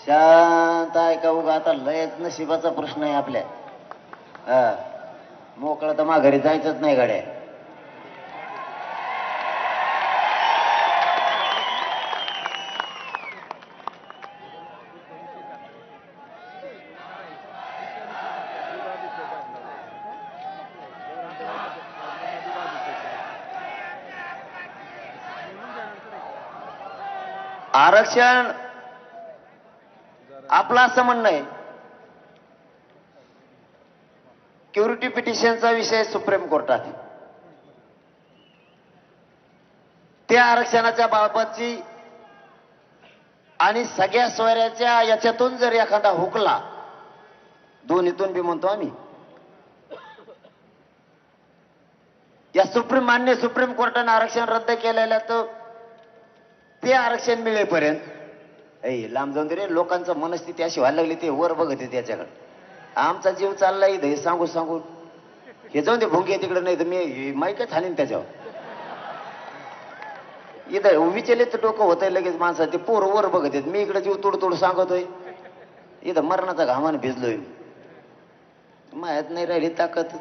शांत आहे का उगा आता लयच नशिबाचा प्रश्न आहे आपल्या. मोकळं तर माघारी जायचंच नाही गाड्या. आरक्षण आपलं असं म्हणणं आहे, क्युरिटी पिटिशनचा विषय सुप्रीम कोर्टात. त्या आरक्षणाच्या बाबतची आणि सगळ्या सोयऱ्याच्या याच्यातून जर एखादा हुकला, दोन्हीतून बी म्हणतो आम्ही, या मान्य सुप्रीम कोर्टाने आरक्षण रद्द केलेलं तर ते आरक्षण मिळेपर्यंत लांब जाऊन रे. लोकांचं मनस्थिती अशी व्हायला लागली, ते वर बघत आहे त्याच्याकडे. आमचा जीव चाललाय हे सांगू सांगून. हे जाऊन ते भुंगे तिकडे, नाही तर मी माईकच हाणीन त्याच्यावर. इथं विचलित डोकं होतंय लगेच माणसं. ते पोर वर बघत आहेत, मी इकडे जीव तोड सांगतोय. इथं मरणाचा घामान भिजलोय, मायात नाही राहिली ताकद.